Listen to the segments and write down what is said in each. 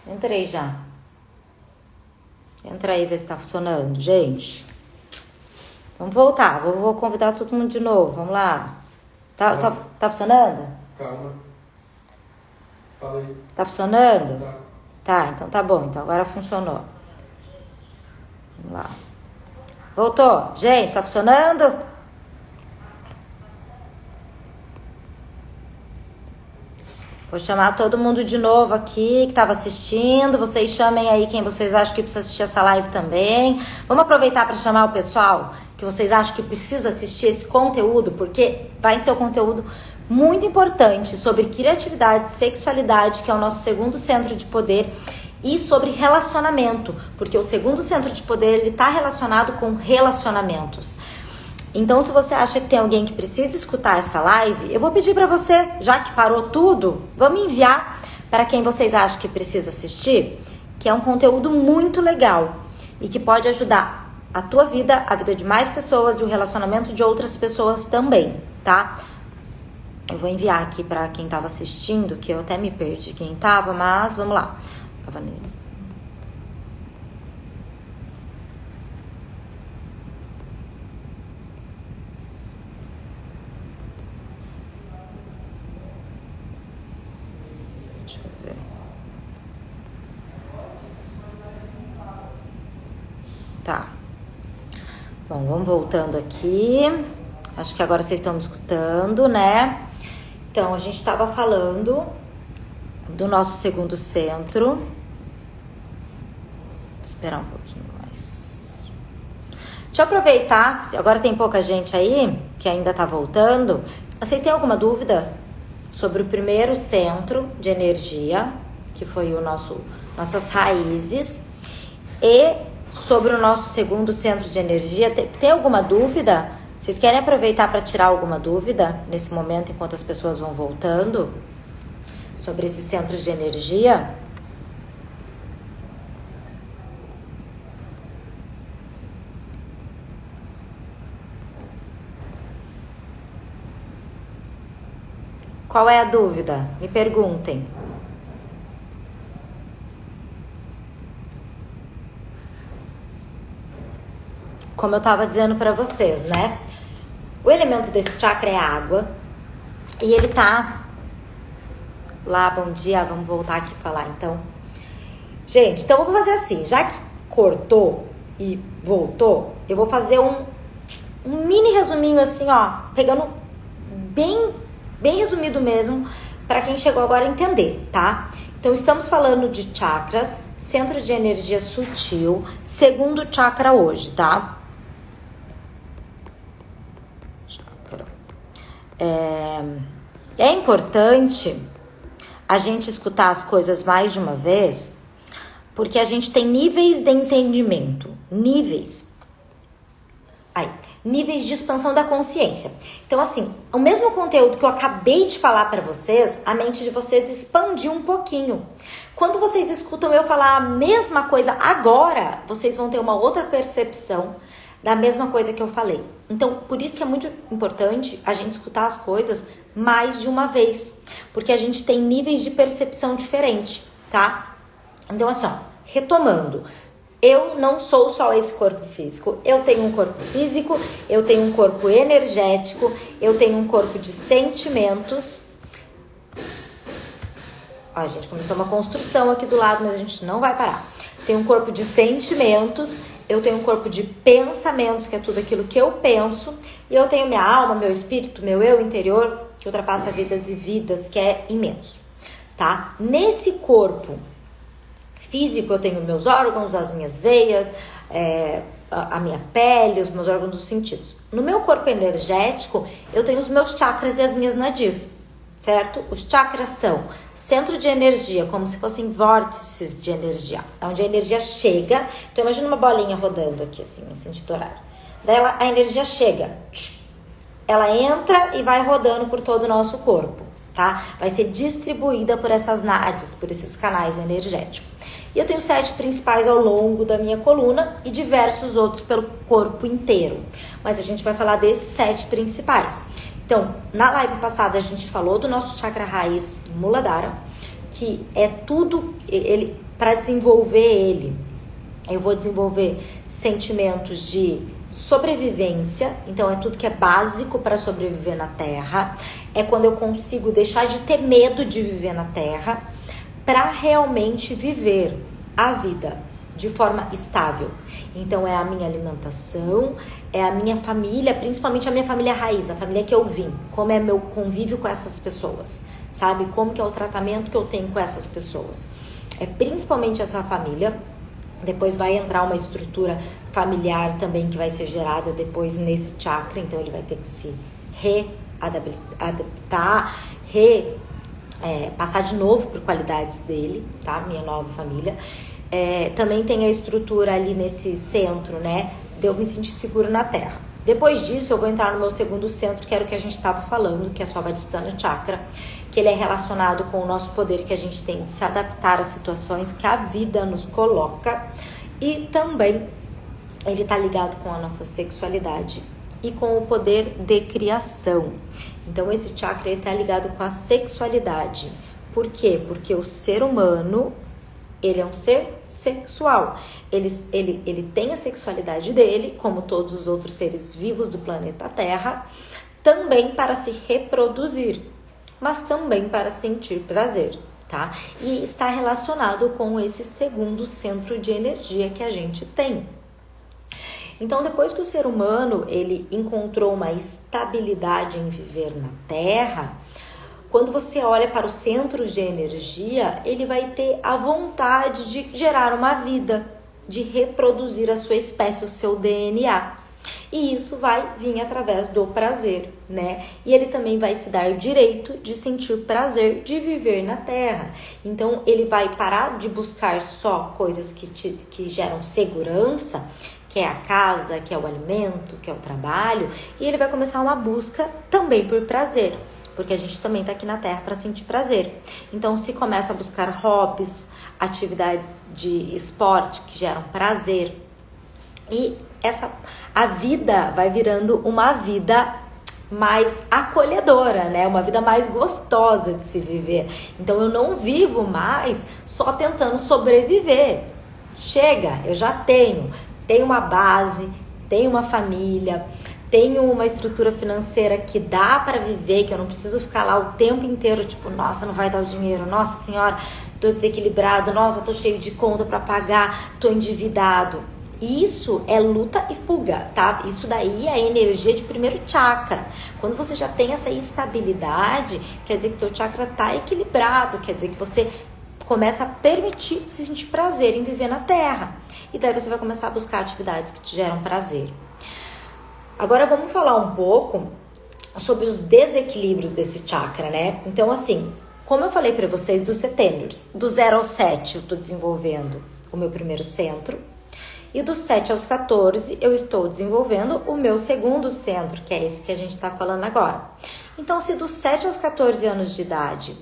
Entrei já. Entra aí, ver se tá funcionando, gente. Vamos voltar. Vou convidar todo mundo de novo. Vamos lá. Tá funcionando? Calma. Fala aí. Tá funcionando? Tá. Tá, então tá bom. Então agora funcionou. Vamos lá. Voltou. Gente, tá funcionando? Vou chamar todo mundo de novo aqui que estava assistindo. Vocês chamem aí quem vocês acham que precisa assistir essa live também. Vamos aproveitar para chamar o pessoal que vocês acham que precisa assistir esse conteúdo, porque vai ser um conteúdo muito importante sobre criatividade, sexualidade, que é o nosso segundo centro de poder, e sobre relacionamento, porque o segundo centro de poder ele está relacionado com relacionamentos. Então, se você acha que tem alguém que precisa escutar essa live, eu vou pedir para você, já que parou tudo, vamos enviar para quem vocês acham que precisa assistir, que é um conteúdo muito legal e que pode ajudar a tua vida, a vida de mais pessoas e o relacionamento de outras pessoas também, tá? Eu vou enviar aqui para quem estava assistindo, que eu até me perdi quem estava, mas vamos lá. Tava nisso. Deixa eu ver. Tá. Bom, vamos voltando aqui. Acho que agora vocês estão me escutando, né? Então, a gente estava falando do nosso segundo centro. Vou esperar um pouquinho mais. Deixa eu aproveitar, agora tem pouca gente aí que ainda tá voltando. Vocês têm alguma dúvida sobre o primeiro centro de energia, que foi o nossas raízes, e sobre o nosso segundo centro de energia? Tem alguma dúvida? Vocês querem aproveitar para tirar alguma dúvida nesse momento, enquanto as pessoas vão voltando, sobre esse centro de energia? Qual é a dúvida? Me perguntem. Como eu estava dizendo para vocês, né? O elemento desse chakra é a água. E ele tá lá, bom dia, vamos voltar aqui e falar então. Gente, então vamos fazer assim, já que cortou e voltou, eu vou fazer um mini resuminho assim, ó, pegando bem resumido mesmo, para quem chegou agora entender, tá? Então, estamos falando de chakras, centro de energia sutil, segundo chakra hoje, tá? Chakra. É importante a gente escutar as coisas mais de uma vez, porque a gente tem níveis de entendimento, níveis de expansão da consciência. Então, assim, o mesmo conteúdo que eu acabei de falar para vocês, a mente de vocês expandiu um pouquinho. Quando vocês escutam eu falar a mesma coisa agora, vocês vão ter uma outra percepção da mesma coisa que eu falei. Então, por isso que é muito importante a gente escutar as coisas mais de uma vez, porque a gente tem níveis de percepção diferente, tá? Então, assim, ó, retomando. Eu não sou só esse corpo físico. Eu tenho um corpo físico, eu tenho um corpo energético, eu tenho um corpo de sentimentos. Ó, a gente começou uma construção aqui do lado, mas a gente não vai parar. Tenho um corpo de sentimentos, eu tenho um corpo de pensamentos, que é tudo aquilo que eu penso, e eu tenho minha alma, meu espírito, meu eu interior, que ultrapassa vidas e vidas, que é imenso, tá? Nesse corpo físico, eu tenho meus órgãos, as minhas veias, a minha pele, os meus órgãos dos sentidos. No meu corpo energético, eu tenho os meus chakras e as minhas nadis, certo? Os chakras são centro de energia, como se fossem vórtices de energia, onde a energia chega. Então, imagina uma bolinha rodando aqui, assim, em sentido horário. Daí a energia chega, ela entra e vai rodando por todo o nosso corpo, tá? Vai ser distribuída por essas nadis, por esses canais energéticos. E eu tenho 7 principais ao longo da minha coluna e diversos outros pelo corpo inteiro. Mas a gente vai falar desses 7 principais. Então, na live passada a gente falou do nosso chakra raiz Muladhara, que é tudo ele para desenvolver ele. Eu vou desenvolver sentimentos de sobrevivência, então é tudo que é básico para sobreviver na Terra. É quando eu consigo deixar de ter medo de viver na Terra para realmente viver a vida de forma estável. Então é a minha alimentação, é a minha família, principalmente a minha família raiz, a família que eu vim, como é meu convívio com essas pessoas, sabe? Como que é o tratamento que eu tenho com essas pessoas. É principalmente essa família. Depois vai entrar uma estrutura familiar também que vai ser gerada depois nesse chakra, então ele vai ter que se readaptar, passar de novo por qualidades dele, tá? Minha nova família. Também tem a estrutura ali nesse centro, né? De eu me sentir seguro na Terra. Depois disso, eu vou entrar no meu segundo centro, que era o que a gente estava falando, que é Svadhisthana Chakra, que ele é relacionado com o nosso poder que a gente tem de se adaptar às situações que a vida nos coloca, e também ele está ligado com a nossa sexualidade e com o poder de criação. Então esse chakra está ligado com a sexualidade. Por quê? Porque o ser humano, ele é um ser sexual. Ele tem a sexualidade dele, como todos os outros seres vivos do planeta Terra, também para se reproduzir, mas também para sentir prazer, tá? E está relacionado com esse segundo centro de energia que a gente tem. Então, depois que o ser humano ele encontrou uma estabilidade em viver na Terra, quando você olha para o centro de energia, ele vai ter a vontade de gerar uma vida, de reproduzir a sua espécie, o seu DNA. E isso vai vir através do prazer, né? E ele também vai se dar direito de sentir prazer de viver na Terra. Então, ele vai parar de buscar só coisas que geram segurança, que é a casa, que é o alimento, que é o trabalho, e ele vai começar uma busca também por prazer, porque a gente também está aqui na Terra para sentir prazer. Então, se começa a buscar hobbies, atividades de esporte que geram prazer, e a vida vai virando uma vida mais acolhedora, né? Uma vida mais gostosa de se viver. Então, eu não vivo mais só tentando sobreviver. Chega, eu já tenho uma base, tenho uma família, tenho uma estrutura financeira que dá para viver, que eu não preciso ficar lá o tempo inteiro, tipo, nossa, não vai dar o dinheiro, nossa senhora, tô desequilibrado, nossa, tô cheio de conta para pagar, tô endividado. Isso é luta e fuga, tá? Isso daí é a energia de primeiro chakra. Quando você já tem essa estabilidade, quer dizer que teu chakra tá equilibrado, quer dizer que você começa a permitir se sentir prazer em viver na Terra. E daí você vai começar a buscar atividades que te geram prazer. Agora vamos falar um pouco sobre os desequilíbrios desse chakra, né? Então, assim, como eu falei para vocês dos setênios, do 0 ao 7 eu tô desenvolvendo o meu primeiro centro. E dos 7 aos 14, eu estou desenvolvendo o meu segundo centro, que é esse que a gente está falando agora. Então, se dos 7 aos 14 anos de idade,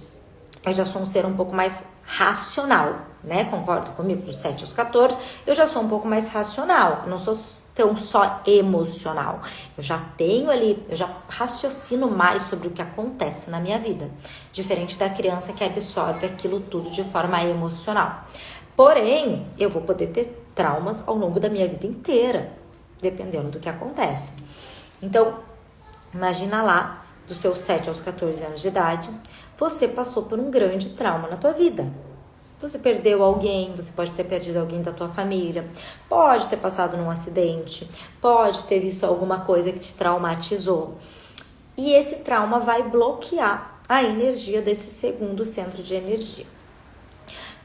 eu já sou um ser um pouco mais racional, né? Concordo comigo? Dos 7 aos 14, eu já sou um pouco mais racional. Eu não sou tão só emocional. Eu já tenho ali, eu já raciocino mais sobre o que acontece na minha vida. Diferente da criança que absorve aquilo tudo de forma emocional. Porém, eu vou poder ter traumas ao longo da minha vida inteira, dependendo do que acontece. Então, imagina lá, dos seus 7 aos 14 anos de idade, você passou por um grande trauma na tua vida. Você perdeu alguém, você pode ter perdido alguém da tua família, pode ter passado num acidente, pode ter visto alguma coisa que te traumatizou. E esse trauma vai bloquear a energia desse segundo centro de energia.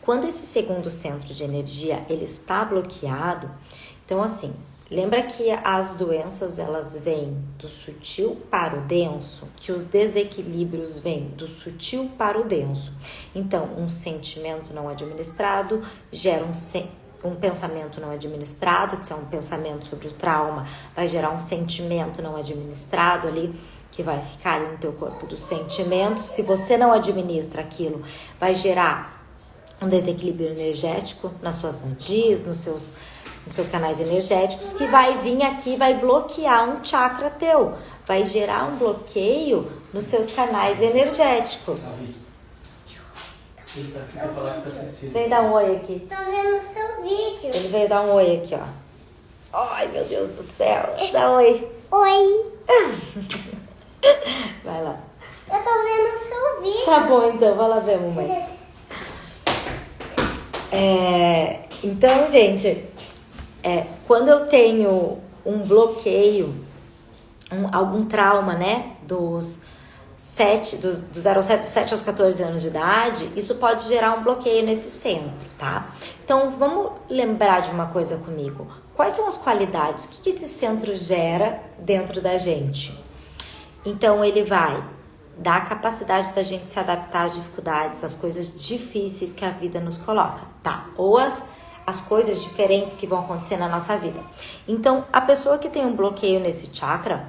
Quando esse segundo centro de energia ele está bloqueado, então assim, lembra que as doenças elas vêm do sutil para o denso, que os desequilíbrios vêm do sutil para o denso. Então, um sentimento não administrado gera um pensamento não administrado, que é um pensamento sobre o trauma, vai gerar um sentimento não administrado ali, que vai ficar ali no teu corpo dos sentimentos. Se você não administra aquilo, vai gerar um desequilíbrio energético nas suas nadis, nos seus canais energéticos, que vai vir aqui, vai bloquear um chakra teu, vai gerar um bloqueio nos seus canais energéticos. Ele tá quer falar que tá assistindo. Vem dar um oi aqui. Tô vendo o seu vídeo. Ele veio dar um oi aqui, ó. Ai, meu Deus do céu. Dá um oi. Oi. Vai lá. Eu tô vendo o seu vídeo. Tá bom, então. Vai lá ver, mamãe. Então, gente, quando eu tenho um bloqueio, algum trauma, né, do 0 aos 7 aos 14 anos de idade, isso pode gerar um bloqueio nesse centro, tá? Então, vamos lembrar de uma coisa comigo. Quais são as qualidades? O que esse centro gera dentro da gente? Então, ele vai dar a capacidade da gente se adaptar às dificuldades, às coisas difíceis que a vida nos coloca, tá? Ou as coisas diferentes que vão acontecer na nossa vida. Então, a pessoa que tem um bloqueio nesse chakra,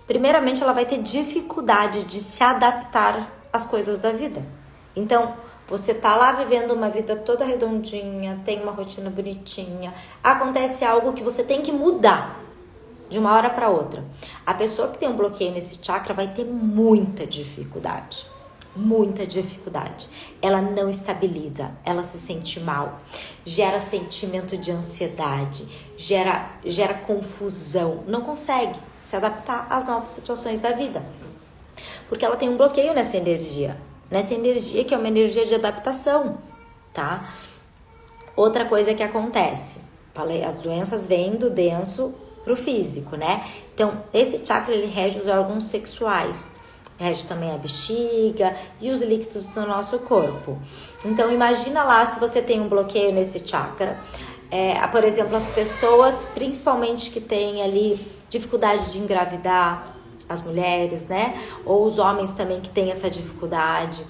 primeiramente ela vai ter dificuldade de se adaptar às coisas da vida. Então, você tá lá vivendo uma vida toda redondinha, tem uma rotina bonitinha, acontece algo que você tem que mudar de uma hora para outra. A pessoa que tem um bloqueio nesse chakra vai ter muita dificuldade. Muita dificuldade. Ela não estabiliza, ela se sente mal, gera sentimento de ansiedade, gera confusão, não consegue se adaptar às novas situações da vida. Porque ela tem um bloqueio nessa energia que é uma energia de adaptação, tá? Outra coisa que acontece, falei, as doenças vêm do denso pro físico, né? Então, esse chakra, ele rege os órgãos sexuais, rege também a bexiga e os líquidos do nosso corpo. Então, imagina lá se você tem um bloqueio nesse chakra. Por exemplo, as pessoas, principalmente que têm ali dificuldade de engravidar, as mulheres, né? Ou os homens também que têm essa dificuldade.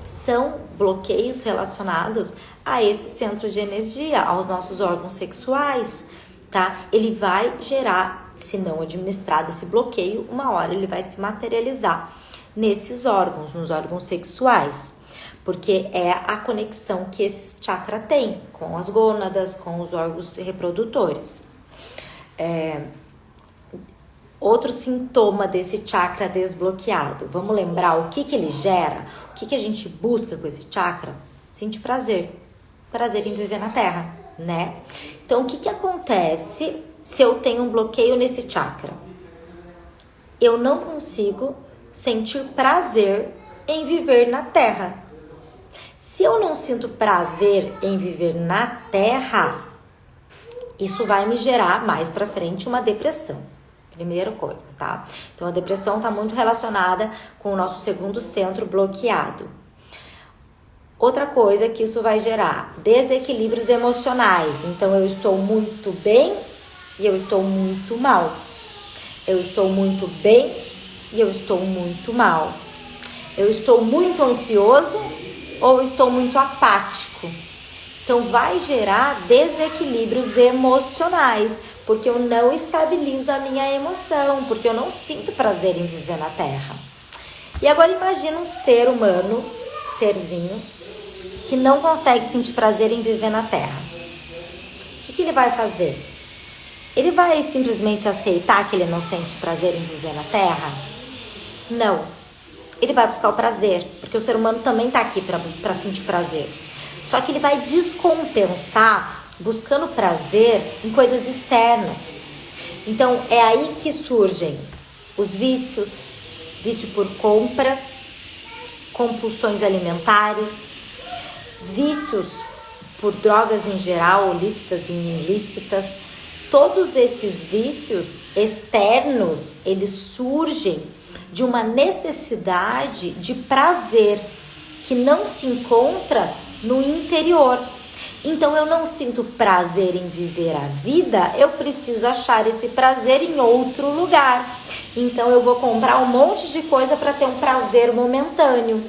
São bloqueios relacionados a esse centro de energia, aos nossos órgãos sexuais, tá? Ele vai gerar, se não administrado esse bloqueio, uma hora ele vai se materializar nesses órgãos, nos órgãos sexuais, porque é a conexão que esse chakra tem com as gônadas, com os órgãos reprodutores. Outro sintoma desse chakra desbloqueado, vamos lembrar o que ele gera, o que a gente busca com esse chakra? Sentir prazer em viver na Terra, né? Então, o que acontece se eu tenho um bloqueio nesse chakra? Eu não consigo sentir prazer em viver na Terra. Se eu não sinto prazer em viver na Terra, isso vai me gerar mais pra frente uma depressão. Primeira coisa, tá? Então, a depressão está muito relacionada com o nosso segundo centro bloqueado. Outra coisa que isso vai gerar, desequilíbrios emocionais. Então, eu estou muito bem e eu estou muito mal. Eu estou muito bem e eu estou muito mal. Eu estou muito ansioso ou estou muito apático. Então, vai gerar desequilíbrios emocionais, porque eu não estabilizo a minha emoção, porque eu não sinto prazer em viver na Terra. E agora imagina um ser humano, serzinho, que não consegue sentir prazer em viver na Terra. O que ele vai fazer? Ele vai simplesmente aceitar que ele não sente prazer em viver na Terra? Não. Ele vai buscar o prazer, porque o ser humano também está aqui para sentir prazer. Só que ele vai descompensar buscando prazer em coisas externas. Então, é aí que surgem os vícios, vício por compra, compulsões alimentares, vícios por drogas em geral, lícitas e ilícitas. Todos esses vícios externos, eles surgem de uma necessidade de prazer que não se encontra no interior. Então, eu não sinto prazer em viver a vida, eu preciso achar esse prazer em outro lugar. Então, eu vou comprar um monte de coisa para ter um prazer momentâneo.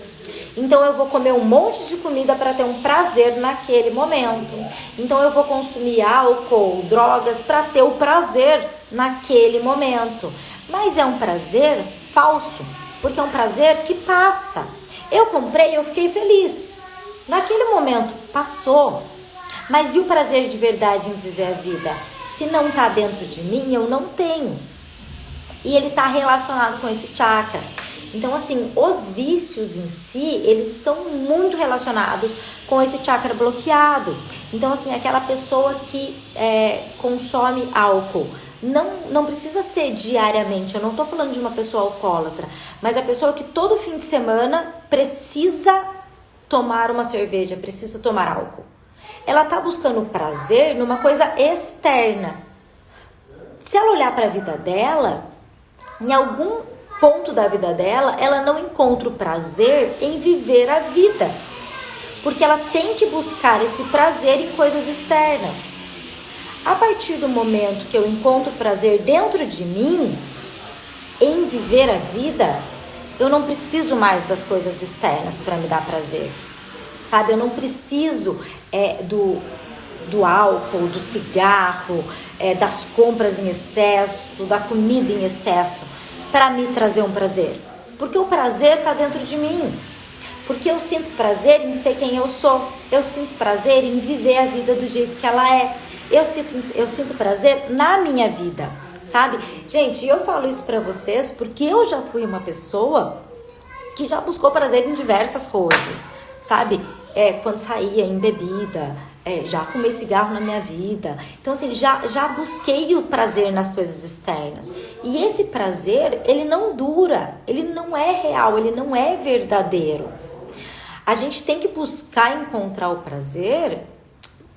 Então, eu vou comer um monte de comida para ter um prazer naquele momento. Então, eu vou consumir álcool, drogas para ter o prazer naquele momento. Mas é um prazer falso, porque é um prazer que passa. Eu comprei, eu fiquei feliz. Naquele momento, passou. Mas e o prazer de verdade em viver a vida? Se não está dentro de mim, eu não tenho. E ele está relacionado com esse chakra. Então, assim, os vícios em si, eles estão muito relacionados com esse chakra bloqueado. Então, assim, aquela pessoa que consome álcool, não precisa ser diariamente. Eu não tô falando de uma pessoa alcoólatra, mas a pessoa que todo fim de semana precisa tomar uma cerveja, precisa tomar álcool. Ela tá buscando prazer numa coisa externa. Se ela olhar para a vida dela, em algum ponto da vida dela, ela não encontra o prazer em viver a vida. Porque ela tem que buscar esse prazer em coisas externas. A partir do momento que eu encontro prazer dentro de mim, em viver a vida, eu não preciso mais das coisas externas para me dar prazer. Sabe, eu não preciso do álcool, do cigarro, das compras em excesso, da comida em excesso, para me trazer um prazer. Porque o prazer está dentro de mim. Porque eu sinto prazer em ser quem eu sou. Eu sinto prazer em viver a vida do jeito que ela é. Eu sinto prazer na minha vida, sabe? Gente, eu falo isso pra vocês porque eu já fui uma pessoa que já buscou prazer em diversas coisas, sabe? Quando saía em bebida, já fumei cigarro na minha vida. Então, assim, já busquei o prazer nas coisas externas. E esse prazer, ele não dura, ele não é real, ele não é verdadeiro. A gente tem que buscar encontrar o prazer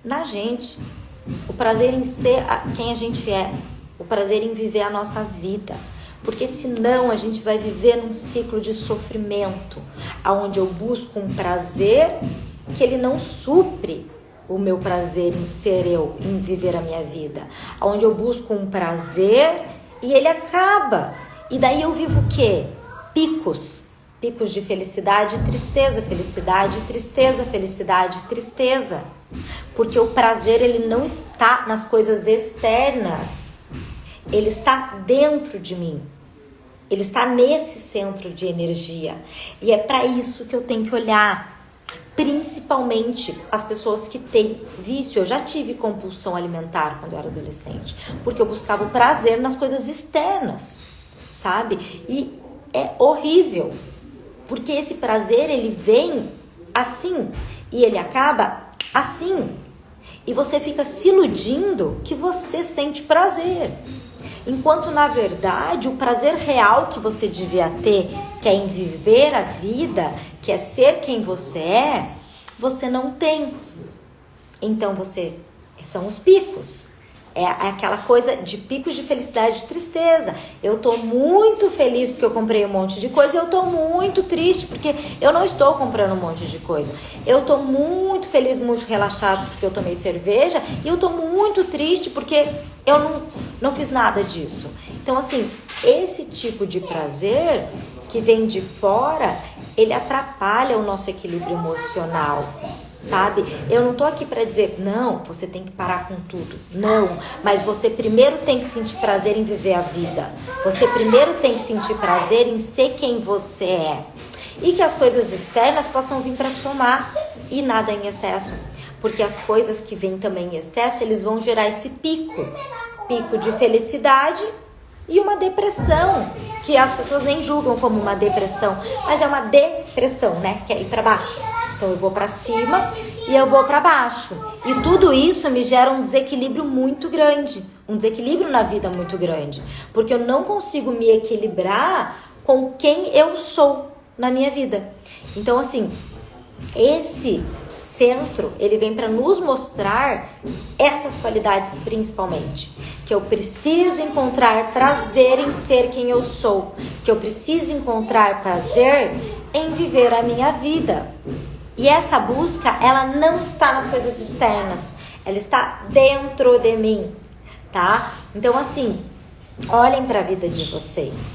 na gente. O prazer em ser quem a gente é. O prazer em viver a nossa vida. Porque senão a gente vai viver num ciclo de sofrimento, onde eu busco um prazer que ele não supre o meu prazer em ser eu, em viver a minha vida. Onde eu busco um prazer e ele acaba. E daí eu vivo o quê? Picos de felicidade e tristeza, felicidade e tristeza, felicidade e tristeza. Porque o prazer, ele não está nas coisas externas. Ele está dentro de mim. Ele está nesse centro de energia. E é para isso que eu tenho que olhar. Principalmente as pessoas que têm vício. Eu já tive compulsão alimentar quando eu era adolescente. Porque eu buscava o prazer nas coisas externas. Sabe? E é horrível. Porque esse prazer, ele vem assim. E ele acaba assim. E você fica se iludindo que você sente prazer. Enquanto, na verdade, o prazer real que você devia ter, que é em viver a vida, que é ser quem você é, você não tem. Então, são os picos. É aquela coisa de picos de felicidade e de tristeza. Eu tô muito feliz porque eu comprei um monte de coisa. Eu tô muito triste porque eu não estou comprando um monte de coisa. Eu tô muito feliz, muito relaxado porque eu tomei cerveja. E eu tô muito triste porque eu não fiz nada disso. Então, assim, esse tipo de prazer que vem de fora, ele atrapalha o nosso equilíbrio emocional. Sabe? Eu não tô aqui para dizer, não, você tem que parar com tudo. Não, mas você primeiro tem que sentir prazer em viver a vida. Você primeiro tem que sentir prazer em ser quem você é. E que as coisas externas possam vir para somar e nada em excesso. Porque as coisas que vêm também em excesso, eles vão gerar esse pico de felicidade e uma depressão, que as pessoas nem julgam como uma depressão, mas é uma depressão, né? Que é ir para baixo. Então eu vou para cima e eu vou para baixo. E tudo isso me gera um desequilíbrio muito grande. Um desequilíbrio na vida muito grande. Porque eu não consigo me equilibrar com quem eu sou na minha vida. Então, assim, esse centro, ele vem para nos mostrar essas qualidades principalmente. Que eu preciso encontrar prazer em ser quem eu sou. Que eu preciso encontrar prazer em viver a minha vida. E essa busca, ela não está nas coisas externas. Ela está dentro de mim, tá? Então, assim, olhem para a vida de vocês.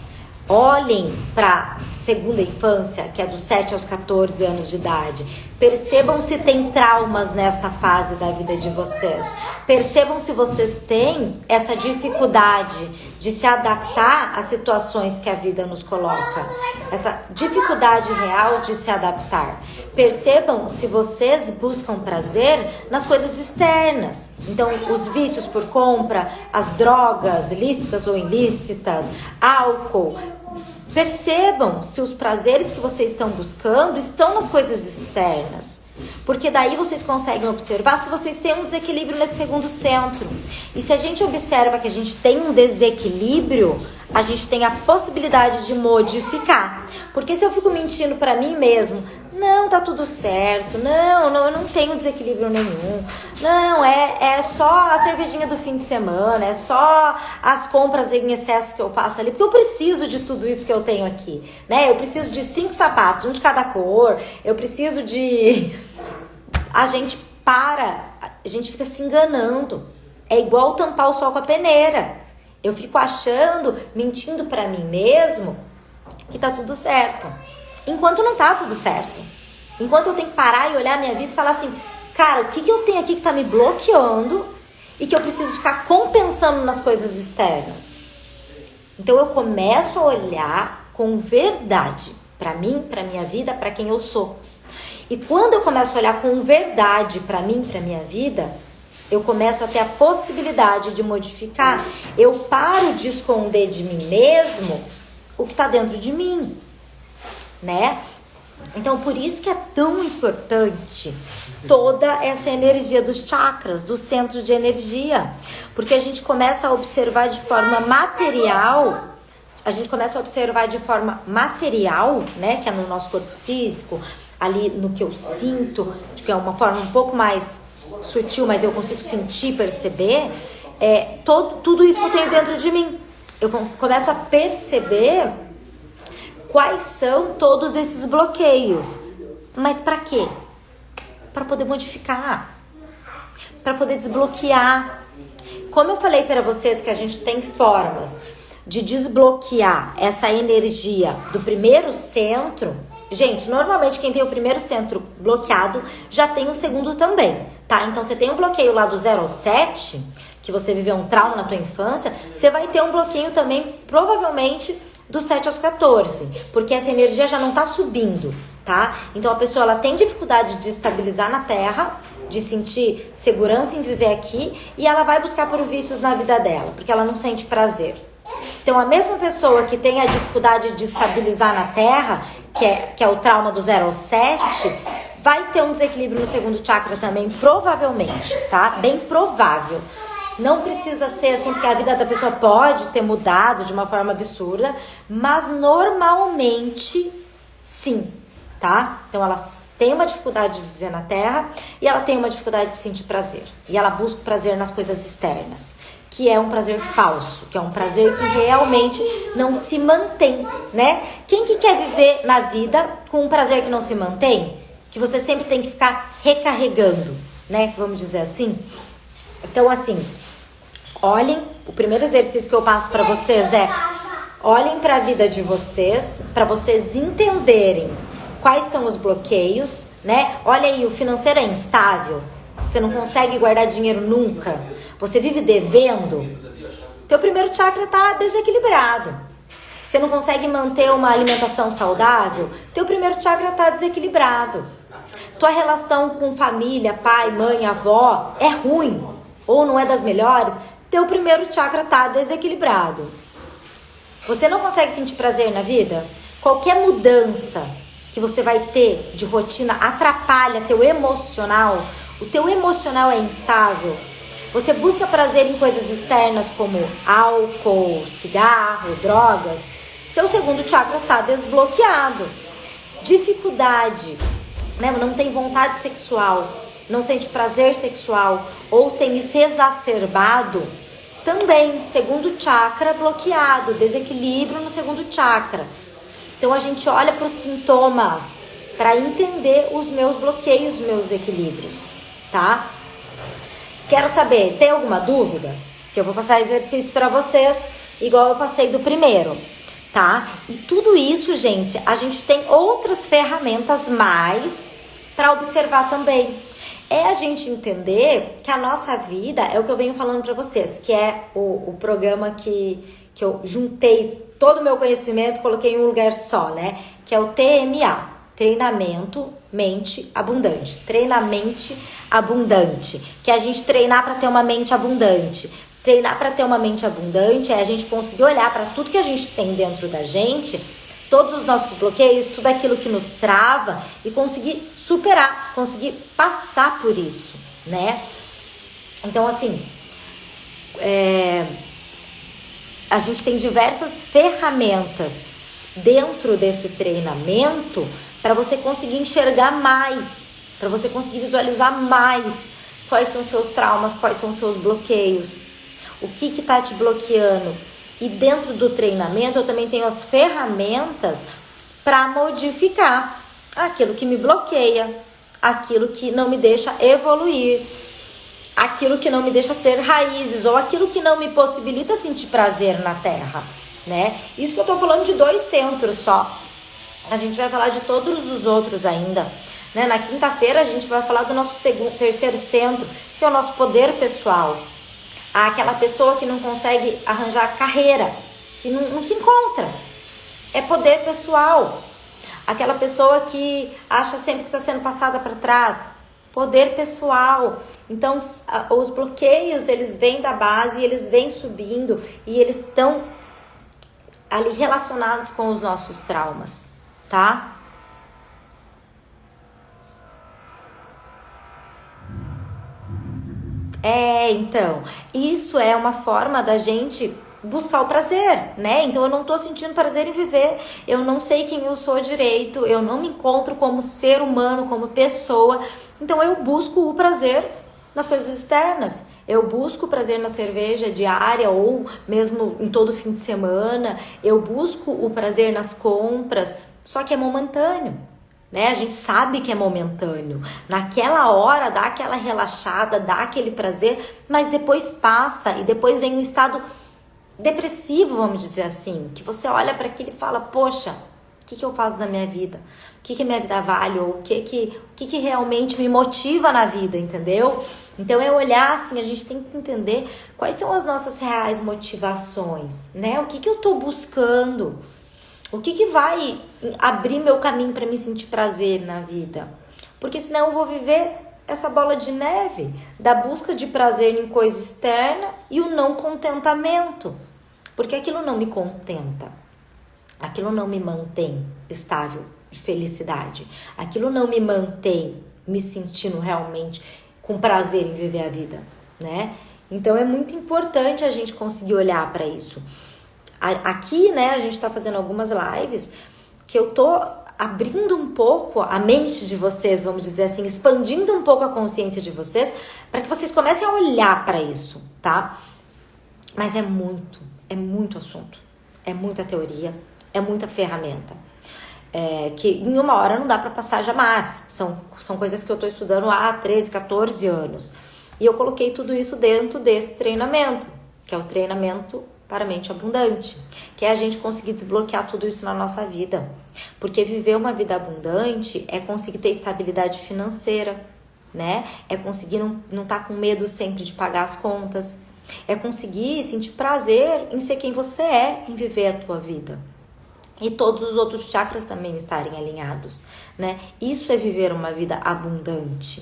Olhem para a segunda infância, que é dos 7 aos 14 anos de idade. Percebam se tem traumas nessa fase da vida de vocês. Percebam se vocês têm essa dificuldade de se adaptar às situações que a vida nos coloca. Essa dificuldade real de se adaptar. Percebam se vocês buscam prazer nas coisas externas. Então, os vícios por compra, as drogas lícitas ou ilícitas, álcool, Percebam se os prazeres que vocês estão buscando estão nas coisas externas. Porque daí vocês conseguem observar se vocês têm um desequilíbrio nesse segundo centro. E se a gente observa que a gente tem um desequilíbrio, a gente tem a possibilidade de modificar. Porque se eu fico mentindo pra mim mesmo, não, tá tudo certo, não, eu não tenho desequilíbrio nenhum, não, é só a cervejinha do fim de semana, é só as compras em excesso que eu faço ali, porque eu preciso de tudo isso que eu tenho aqui, né? Eu preciso de 5 sapatos, um de cada cor, eu preciso de... A gente fica se enganando, é igual tampar o sol com a peneira. Eu fico achando, mentindo pra mim mesmo, que tá tudo certo. Enquanto não tá tudo certo. Enquanto eu tenho que parar e olhar a minha vida e falar assim, cara, o que eu tenho aqui que tá me bloqueando e que eu preciso ficar compensando nas coisas externas? Então eu começo a olhar com verdade pra mim, pra minha vida, pra quem eu sou. E quando eu começo a olhar com verdade pra mim, pra minha vida, eu começo a ter a possibilidade de modificar. Eu paro de esconder de mim mesmo o que está dentro de mim, né? Então, por isso que é tão importante toda essa energia dos chakras, dos centros de energia. Porque a gente começa a observar de forma material, né? Que é no nosso corpo físico, ali no que eu sinto, que é uma forma um pouco mais sutil, mas eu consigo sentir, perceber, tudo isso que eu tenho dentro de mim. Eu começo a perceber quais são todos esses bloqueios. Mas para quê? Para poder modificar, para poder desbloquear. Como eu falei para vocês que a gente tem formas de desbloquear essa energia do primeiro centro. Gente, normalmente quem tem o primeiro centro bloqueado já tem o segundo também, tá? Então você tem um bloqueio lá do 0 ao 7, que você viveu um trauma na tua infância, você vai ter um bloqueio também, provavelmente, do 7 aos 14, porque essa energia já não tá subindo, tá? Então a pessoa ela tem dificuldade de estabilizar na Terra, de sentir segurança em viver aqui, e ela vai buscar por vícios na vida dela, porque ela não sente prazer. Então a mesma pessoa que tem a dificuldade de estabilizar na Terra, que é o trauma do 0 ao 7, vai ter um desequilíbrio no segundo chakra também, provavelmente, tá? Bem provável. Não precisa ser assim, porque a vida da pessoa pode ter mudado de uma forma absurda, mas normalmente sim, tá? Então ela tem uma dificuldade de viver na Terra e ela tem uma dificuldade de sentir prazer. E ela busca prazer nas coisas externas, que é um prazer falso, que é um prazer que realmente não se mantém, né? Quem que quer viver na vida com um prazer que não se mantém? Que você sempre tem que ficar recarregando, né? Vamos dizer assim. Então, assim, olhem, o primeiro exercício que eu passo para vocês é olhem para a vida de vocês, para vocês entenderem quais são os bloqueios, né? Olha aí, o financeiro é instável, você não consegue guardar dinheiro nunca, você vive devendo, teu primeiro chakra tá desequilibrado. Você não consegue manter uma alimentação saudável, teu primeiro chakra tá desequilibrado. Tua relação com família, pai, mãe, avó é ruim ou não é das melhores, teu primeiro chakra tá desequilibrado. Você não consegue sentir prazer na vida? Qualquer mudança que você vai ter de rotina atrapalha teu emocional. O teu emocional é instável. Você busca prazer em coisas externas como álcool, cigarro, drogas. Seu segundo chakra tá desbloqueado. Dificuldade, né? Não tem vontade sexual, não sente prazer sexual ou tem isso exacerbado, também segundo chakra bloqueado, desequilíbrio no segundo chakra. Então a gente olha para os sintomas para entender os meus bloqueios, os meus equilíbrios, tá? Quero saber, tem alguma dúvida? Que eu vou passar exercício para vocês, igual eu passei do primeiro, tá? E tudo isso, gente, a gente tem outras ferramentas mais para observar também. É a gente entender que a nossa vida é o que eu venho falando para vocês, que é o programa que eu juntei todo o meu conhecimento, coloquei em um lugar só, né? Que é o TMA, Treinamento Mente Abundante. Treinamento abundante, que é a gente treinar para ter uma mente abundante. Treinar para ter uma mente abundante é a gente conseguir olhar para tudo que a gente tem dentro da gente todos os nossos bloqueios, tudo aquilo que nos trava e conseguir superar, conseguir passar por isso, né? Então, assim, a gente tem diversas ferramentas dentro desse treinamento para você conseguir enxergar mais, para você conseguir visualizar mais quais são os seus traumas, quais são os seus bloqueios, o que está te bloqueando. E dentro do treinamento eu também tenho as ferramentas para modificar aquilo que me bloqueia, aquilo que não me deixa evoluir, aquilo que não me deixa ter raízes ou aquilo que não me possibilita sentir prazer na Terra, né? Isso que eu tô falando de 2 centros só. A gente vai falar de todos os outros ainda, né? Na quinta-feira a gente vai falar do nosso terceiro centro, que é o nosso poder pessoal. Aquela pessoa que não consegue arranjar carreira, que não se encontra. É poder pessoal. Aquela pessoa que acha sempre que está sendo passada para trás. Poder pessoal. Então, os bloqueios, eles vêm da base, eles vêm subindo e eles estão ali relacionados com os nossos traumas, tá? Então, isso é uma forma da gente buscar o prazer, né? Então eu não tô sentindo prazer em viver, eu não sei quem eu sou direito, eu não me encontro como ser humano, como pessoa, então eu busco o prazer nas coisas externas, eu busco o prazer na cerveja diária ou mesmo em todo fim de semana, eu busco o prazer nas compras, só que é momentâneo, né? A gente sabe que é momentâneo, naquela hora dá aquela relaxada, dá aquele prazer, mas depois passa e depois vem um estado depressivo, vamos dizer assim, que você olha para aquilo e fala, poxa, o que eu faço na minha vida? O que minha vida vale? Ou o que realmente me motiva na vida, entendeu? Então é olhar assim, a gente tem que entender quais são as nossas reais motivações, né? O que eu tô buscando? O que vai abrir meu caminho para me sentir prazer na vida? Porque senão eu vou viver essa bola de neve da busca de prazer em coisa externa e o não contentamento. Porque aquilo não me contenta. Aquilo não me mantém estável de felicidade. Aquilo não me mantém me sentindo realmente com prazer em viver a vida, né? Então é muito importante a gente conseguir olhar para isso. Aqui, né, a gente tá fazendo algumas lives que eu tô abrindo um pouco a mente de vocês, vamos dizer assim, expandindo um pouco a consciência de vocês, para que vocês comecem a olhar para isso, tá? Mas é muito assunto, é muita teoria, é muita ferramenta, que em uma hora não dá para passar jamais, são coisas que eu tô estudando há 13, 14 anos, e eu coloquei tudo isso dentro desse treinamento, que é o treinamento para a mente abundante, que é a gente conseguir desbloquear tudo isso na nossa vida. Porque viver uma vida abundante é conseguir ter estabilidade financeira, né? É conseguir não estar com medo sempre de pagar as contas. É conseguir sentir prazer em ser quem você é, em viver a tua vida. E todos os outros chakras também estarem alinhados, né? Isso é viver uma vida abundante.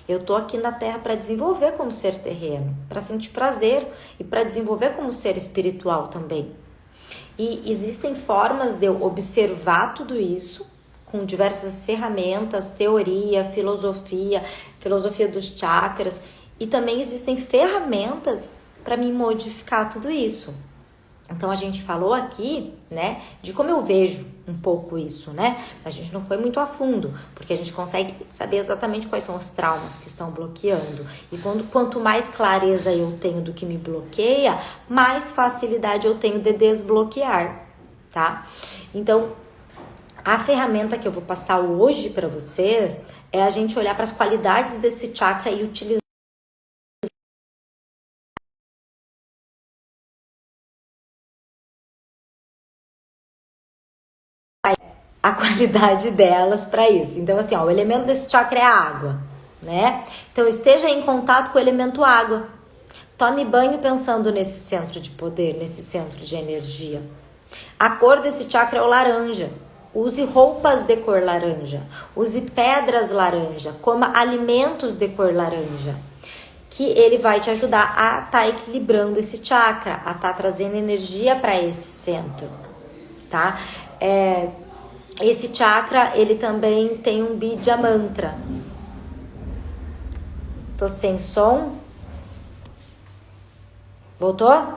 Eu tô aqui na Terra para desenvolver como ser terreno, para sentir prazer e para desenvolver como ser espiritual também. E existem formas de eu observar tudo isso com diversas ferramentas, teoria, filosofia dos chakras, e também existem ferramentas para me modificar tudo isso. Então a gente falou aqui, né, de como eu vejo um pouco isso, né? A gente não foi muito a fundo, porque a gente consegue saber exatamente quais são os traumas que estão bloqueando. E quanto mais clareza eu tenho do que me bloqueia, mais facilidade eu tenho de desbloquear, tá? Então, a ferramenta que eu vou passar hoje para vocês é a gente olhar para as qualidades desse chakra e utilizar a qualidade delas para isso. Então, assim, ó, o elemento desse chakra é a água, né? Então, esteja em contato com o elemento água. Tome banho pensando nesse centro de poder, nesse centro de energia. A cor desse chakra é o laranja. Use roupas de cor laranja. Use pedras laranja. Coma alimentos de cor laranja. Que ele vai te ajudar a estar equilibrando esse chakra, a estar trazendo energia para esse centro, tá? Esse chakra, ele também tem um Bija Mantra. Tô sem som. Voltou?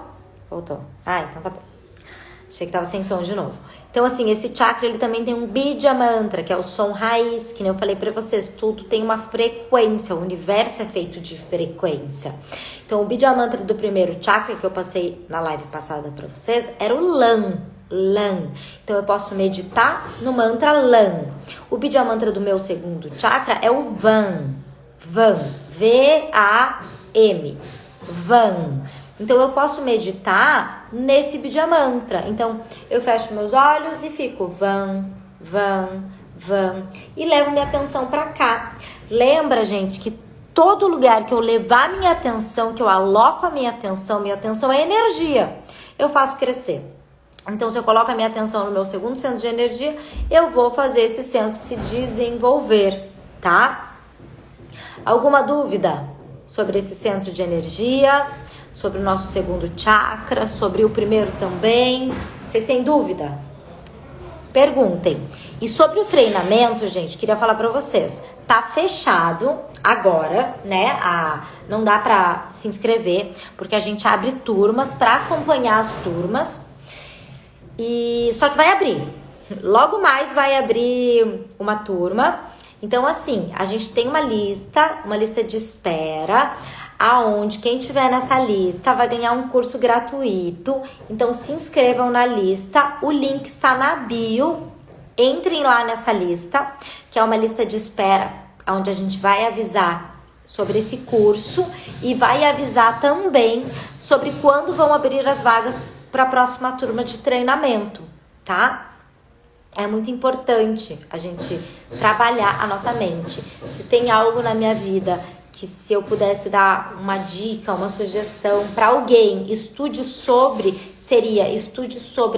Voltou. Ah, então tá bom. Achei que tava sem som de novo. Então, assim, esse chakra, ele também tem um Bija Mantra, que é o som raiz, que nem eu falei pra vocês, tudo tem uma frequência, o universo é feito de frequência. Então, o Bija Mantra do primeiro chakra, que eu passei na live passada pra vocês, era o Lam. Lam. Então, eu posso meditar no mantra Lam. O Bija Mantra do meu segundo chakra é o Vam. Vam. V-A-M. Vam. Então, eu posso meditar nesse Bija Mantra. Então, eu fecho meus olhos e fico Vam, Vam, Vam. E levo minha atenção pra cá. Lembra, gente, que todo lugar que eu levar minha atenção, que eu aloco a minha atenção é energia. Eu faço crescer. Então, se eu coloco a minha atenção no meu segundo centro de energia, eu vou fazer esse centro se desenvolver, tá? Alguma dúvida sobre esse centro de energia? Sobre o nosso segundo chakra? Sobre o primeiro também? Vocês têm dúvida? Perguntem. E sobre o treinamento, gente, queria falar pra vocês. Tá fechado agora, né? Não dá pra se inscrever, porque a gente abre turmas pra acompanhar as turmas. E só que vai abrir. Logo mais vai abrir uma turma. Então, assim, a gente tem uma lista de espera, aonde quem tiver nessa lista vai ganhar um curso gratuito. Então, se inscrevam na lista. O link está na bio. Entrem lá nessa lista, que é uma lista de espera, onde a gente vai avisar sobre esse curso e vai avisar também sobre quando vão abrir as vagas para a próxima turma de treinamento, tá? É muito importante a gente trabalhar a nossa mente. Se tem algo na minha vida que, se eu pudesse dar uma dica, uma sugestão para alguém, estude sobre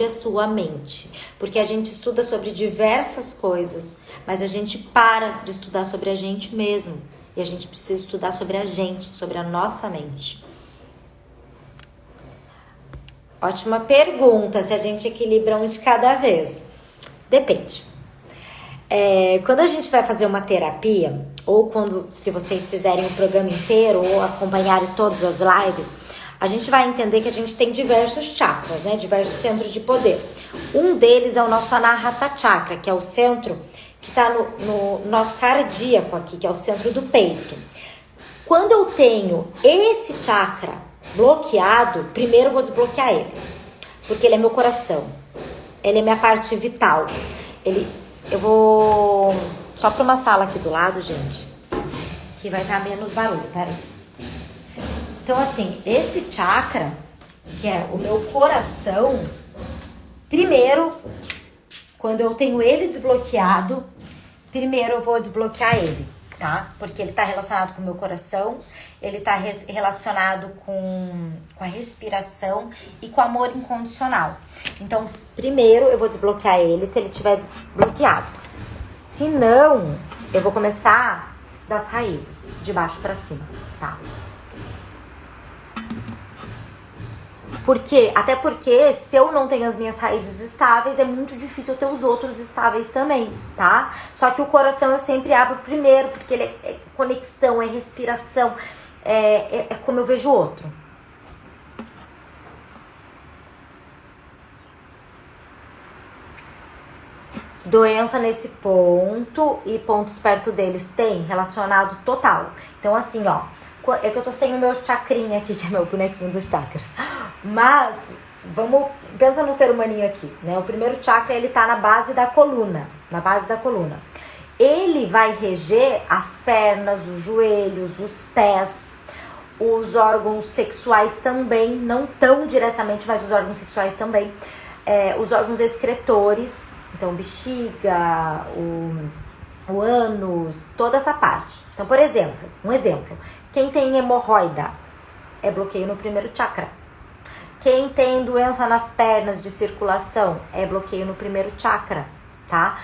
a sua mente. Porque a gente estuda sobre diversas coisas, mas a gente para de estudar sobre a gente mesmo. E a gente precisa estudar sobre a gente, sobre a nossa mente. Ótima pergunta, se a gente equilibra um de cada vez. Depende. Quando a gente vai fazer uma terapia, ou se vocês fizerem o programa inteiro, ou acompanharem todas as lives, a gente vai entender que a gente tem diversos chakras, né? Diversos centros de poder. Um deles é o nosso Anahata Chakra, que é o centro que está no nosso cardíaco aqui, que é o centro do peito. Quando eu tenho esse chakra bloqueado, primeiro eu vou desbloquear ele, porque ele é meu coração, ele é minha parte vital. Eu vou só para uma sala aqui do lado, gente, que vai estar menos barulho, peraí. Então, assim, esse chakra, que é o meu coração, primeiro, quando eu tenho ele desbloqueado, primeiro eu vou desbloquear ele, tá? Porque ele tá relacionado com o meu coração, ele tá relacionado com a respiração e com o amor incondicional. Então, primeiro eu vou desbloquear ele, se ele estiver desbloqueado. Se não, eu vou começar das raízes, de baixo pra cima, tá? Até porque se eu não tenho as minhas raízes estáveis, é muito difícil eu ter os outros estáveis também, tá? Só que o coração eu sempre abro primeiro, porque ele é conexão, é respiração, é como eu vejo o outro. Doença nesse ponto e pontos perto deles tem relacionado total. Então, assim, ó, é que eu tô sem o meu chakrinha aqui, que é meu bonequinho dos chakras. Mas, pensa no ser humaninho aqui, né? O primeiro chakra, ele tá na base da coluna, Ele vai reger as pernas, os joelhos, os pés, os órgãos sexuais também, não tão diretamente, mas os órgãos sexuais também. Os órgãos excretores, então bexiga, o ânus, toda essa parte. Então, por exemplo, quem tem hemorroida é bloqueio no primeiro chakra. Quem tem doença nas pernas de circulação é bloqueio no primeiro chakra, tá?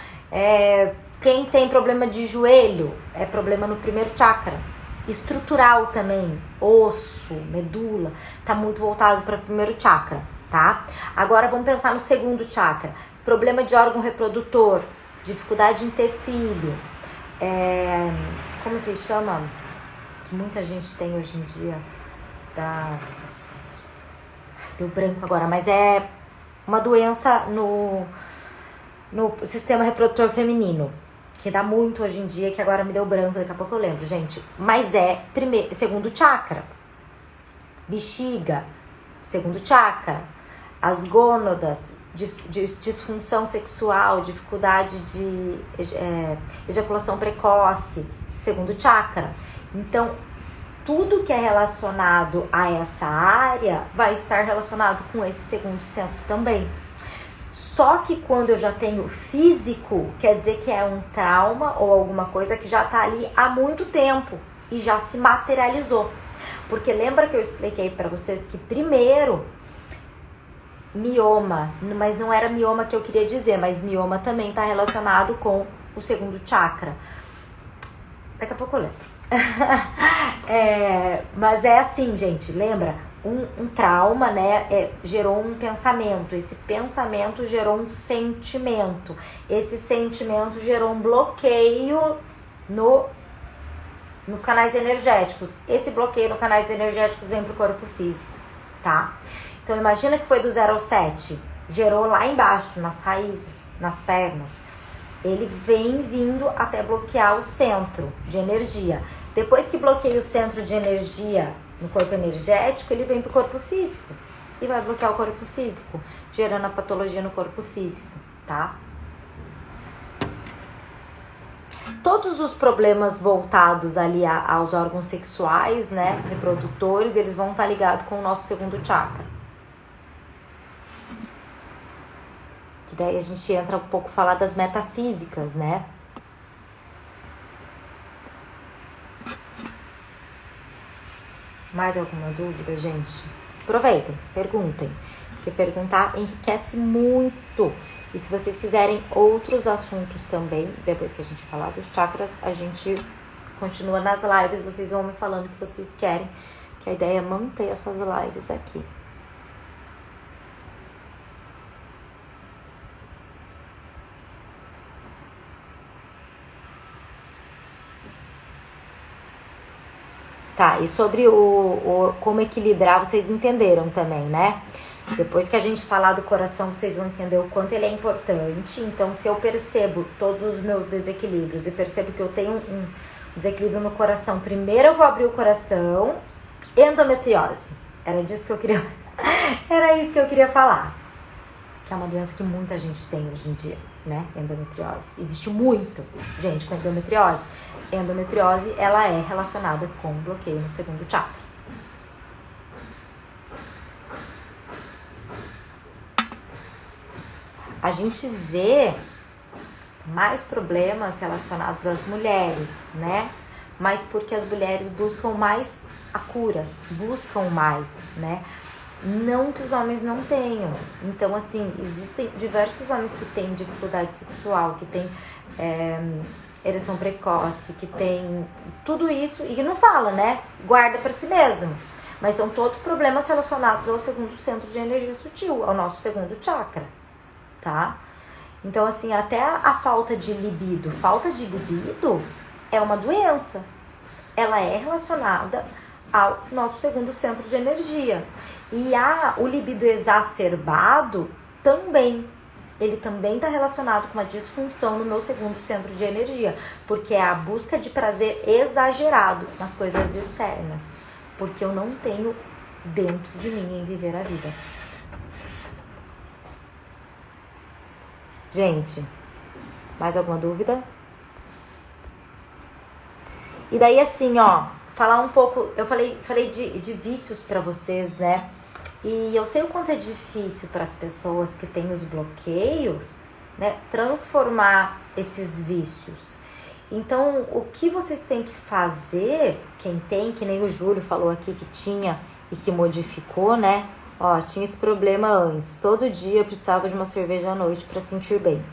Quem tem problema de joelho é problema no primeiro chakra. Estrutural também, osso, medula, tá muito voltado para o primeiro chakra, tá? Agora vamos pensar no segundo chakra. problema de órgão reprodutor, dificuldade em ter filho, como que chama? Que muita gente tem hoje em dia, deu branco agora, mas é uma doença no sistema reprodutor feminino, que dá muito hoje em dia, que agora me deu branco, daqui a pouco eu lembro, gente. Mas segundo chakra. Bexiga, segundo chakra. As gônadas, disfunção sexual, dificuldade de ejaculação precoce, segundo chakra. Então, tudo que é relacionado a essa área vai estar relacionado com esse segundo centro também. Só que quando eu já tenho físico, quer dizer que é um trauma ou alguma coisa que já tá ali há muito tempo e já se materializou. Porque lembra que eu expliquei para vocês que primeiro mioma, mas não era mioma que eu queria dizer, mas mioma também tá relacionado com o segundo chakra. Daqui a pouco eu lembro. Mas é assim, gente, lembra? Um trauma, né, gerou um pensamento. Esse pensamento gerou um sentimento. Esse sentimento gerou um bloqueio nos canais energéticos. Esse bloqueio nos canais energéticos vem pro corpo físico, tá? Então imagina que foi do 0 ao 7, gerou lá embaixo, nas raízes, nas pernas. Ele vem vindo até bloquear o centro de energia. Depois que bloqueia o centro de energia no corpo energético, ele vem pro corpo físico e vai bloquear o corpo físico, gerando a patologia no corpo físico, tá? Todos os problemas voltados ali aos órgãos sexuais, né, reprodutores, eles vão estar ligados com o nosso segundo chakra. Que daí a gente entra um pouco falar das metafísicas, né? Mais alguma dúvida, gente? Aproveitem, perguntem. Porque perguntar enriquece muito. E se vocês quiserem outros assuntos também, depois que a gente falar dos chakras, a gente continua nas lives. Vocês vão me falando o que vocês querem. Que a ideia é manter essas lives aqui. Tá, e sobre como equilibrar, vocês entenderam também, né? Depois que a gente falar do coração, vocês vão entender o quanto ele é importante. Então, se eu percebo todos os meus desequilíbrios e percebo que eu tenho um desequilíbrio no coração, primeiro eu vou abrir o coração. Endometriose. Era isso que eu queria falar. Que é uma doença que muita gente tem hoje em dia, né? Endometriose. Existe muito gente com endometriose. Endometriose, ela é relacionada com bloqueio no segundo chakra. A gente vê mais problemas relacionados às mulheres, né? Mas porque as mulheres buscam mais a cura, buscam mais, né? Não que os homens não tenham. Então, assim, existem diversos homens que têm dificuldade sexual, que têm ereção precoce, que tem tudo isso e não fala, né? Guarda pra si mesmo. Mas são todos problemas relacionados ao segundo centro de energia sutil, ao nosso segundo chakra, tá? Então, assim, até a falta de libido é uma doença. Ela é relacionada ao nosso segundo centro de energia. E o libido exacerbado também. Ele também está relacionado com uma disfunção no meu segundo centro de energia, porque é a busca de prazer exagerado nas coisas externas, porque eu não tenho dentro de mim em viver a vida. Gente, mais alguma dúvida? E daí assim, ó, falar um pouco, eu falei de vícios para vocês, né? E eu sei o quanto é difícil para as pessoas que têm os bloqueios, né, transformar esses vícios. Então, o que vocês têm que fazer, quem tem, que nem o Júlio falou aqui que tinha e que modificou, né? Ó, tinha esse problema antes. Todo dia eu precisava de uma cerveja à noite para sentir bem.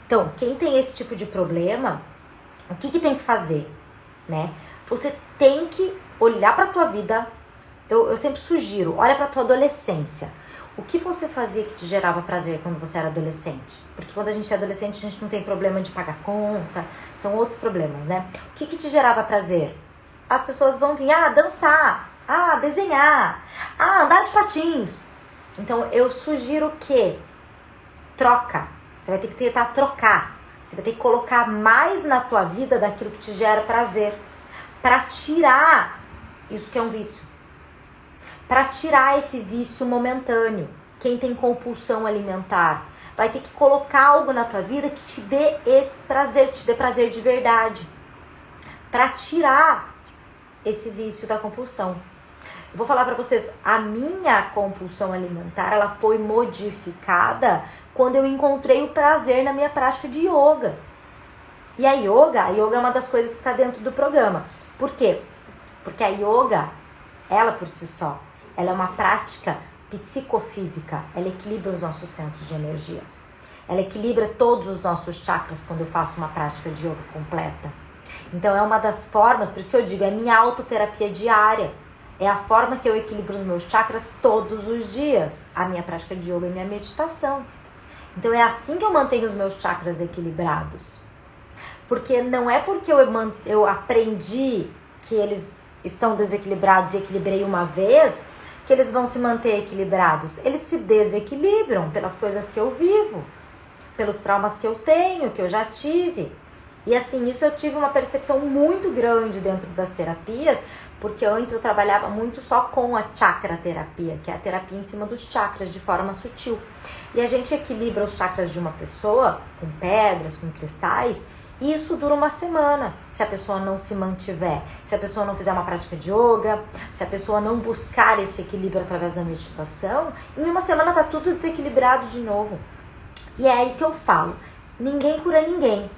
Então, quem tem esse tipo de problema, o que tem que fazer, né? Você tem que olhar para tua vida. Eu sempre sugiro, olha pra tua adolescência. O que você fazia que te gerava prazer quando você era adolescente? Porque quando a gente é adolescente, a gente não tem problema de pagar conta, são outros problemas, né? O que te gerava prazer? As pessoas vão vir, dançar, desenhar, andar de patins. Então, eu sugiro que troca. Você vai ter que tentar trocar. Você vai ter que colocar mais na tua vida daquilo que te gera prazer. Para tirar isso que é um vício. Para tirar esse vício momentâneo. Quem tem compulsão alimentar vai ter que colocar algo na tua vida que te dê esse prazer, que te dê prazer de verdade. Para tirar esse vício da compulsão. Eu vou falar para vocês, a minha compulsão alimentar, ela foi modificada quando eu encontrei o prazer na minha prática de yoga. E a yoga é uma das coisas que está dentro do programa. Por quê? Porque a yoga, ela por si só, ela é uma prática psicofísica. Ela equilibra os nossos centros de energia. Ela equilibra todos os nossos chakras quando eu faço uma prática de yoga completa. Então é uma das formas, por isso que eu digo, é minha autoterapia diária. É a forma que eu equilibro os meus chakras todos os dias. A minha prática de yoga é minha meditação. Então é assim que eu mantenho os meus chakras equilibrados. Porque não é porque eu aprendi que eles estão desequilibrados e equilibrei uma vez, que eles vão se manter equilibrados. Eles se desequilibram pelas coisas que eu vivo, pelos traumas que eu tenho, que eu já tive. E assim, isso eu tive uma percepção muito grande dentro das terapias, porque antes eu trabalhava muito só com a chakra terapia, que é a terapia em cima dos chakras de forma sutil. E a gente equilibra os chakras de uma pessoa com pedras, com cristais, e isso dura uma semana, se a pessoa não se mantiver, se a pessoa não fizer uma prática de yoga, se a pessoa não buscar esse equilíbrio através da meditação, em uma semana tá tudo desequilibrado de novo. E é aí que eu falo, ninguém cura ninguém.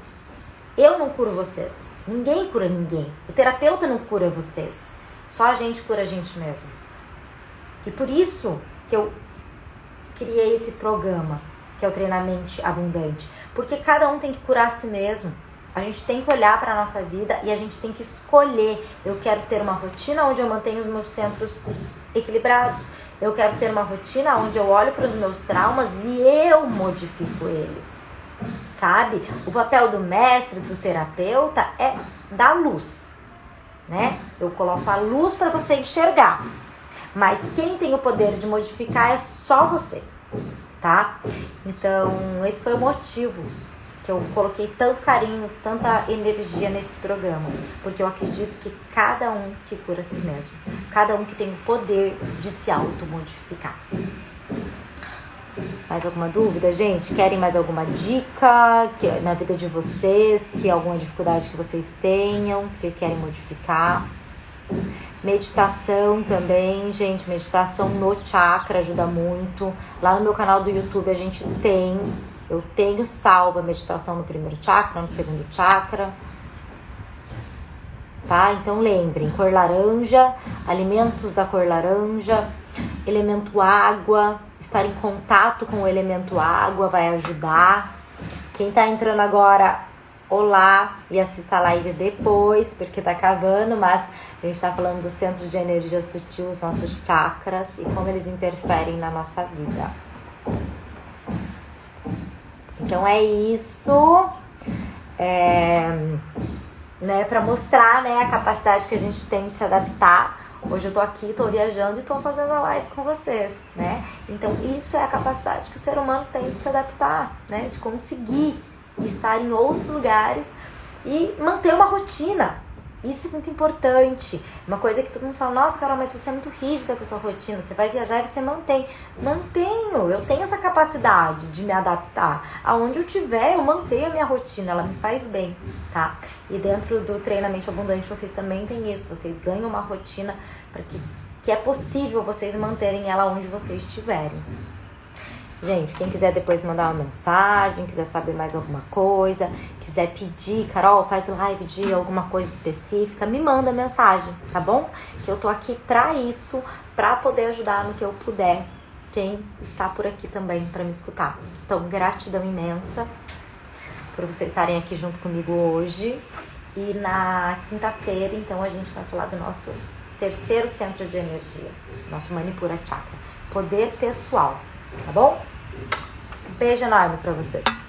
Eu não curo vocês. Ninguém cura ninguém. O terapeuta não cura vocês. Só a gente cura a gente mesmo. E por isso que eu criei esse programa, que é o Treinamente Abundante. Porque cada um tem que curar a si mesmo. A gente tem que olhar para a nossa vida e a gente tem que escolher. Eu quero ter uma rotina onde eu mantenho os meus centros equilibrados. Eu quero ter uma rotina onde eu olho para os meus traumas e eu modifico eles. Sabe? O papel do mestre, do terapeuta é dar luz, né? Eu coloco a luz para você enxergar. Mas quem tem o poder de modificar é só você, tá? Então, esse foi o motivo que eu coloquei tanto carinho, tanta energia nesse programa. Porque eu acredito que cada um que cura a si mesmo, cada um que tem o poder de se automodificar. Mais alguma dúvida, gente? Querem mais alguma dica na vida de vocês? Que alguma dificuldade que vocês tenham, que vocês querem modificar? Meditação também, gente. Meditação no chakra ajuda muito. Lá no meu canal do YouTube eu tenho salva a meditação no primeiro chakra, no segundo chakra. Tá? Então lembrem, cor laranja, alimentos da cor laranja, elemento água, estar em contato com o elemento água vai ajudar. Quem tá entrando agora, olá, e assista a live depois, porque tá acabando, mas a gente tá falando do centro de energia sutil, os nossos chakras e como eles interferem na nossa vida. Então é isso. Né, para mostrar, né, a capacidade que a gente tem de se adaptar. Hoje eu tô aqui, tô viajando e tô fazendo a live com vocês, né? Então isso é a capacidade que o ser humano tem de se adaptar, né? De conseguir estar em outros lugares e manter uma rotina. Isso é muito importante. Uma coisa que todo mundo fala, nossa, Carol, mas você é muito rígida com a sua rotina. Você vai viajar e você mantém. Mantenho. Eu tenho essa capacidade de me adaptar. Aonde eu estiver, eu mantenho a minha rotina. Ela me faz bem, tá? E dentro do Treinamento Abundante, vocês também têm isso. Vocês ganham uma rotina para que é possível vocês manterem ela onde vocês estiverem. Gente, quem quiser depois mandar uma mensagem, quiser saber mais alguma coisa, quiser pedir, Carol, faz live de alguma coisa específica, me manda mensagem, tá bom? Que eu tô aqui pra isso, pra poder ajudar no que eu puder, quem está por aqui também pra me escutar. Então, gratidão imensa por vocês estarem aqui junto comigo hoje. E na quinta-feira, então, a gente vai falar do nosso terceiro centro de energia, nosso Manipura Chakra. Poder pessoal, tá bom? Um beijo enorme pra vocês.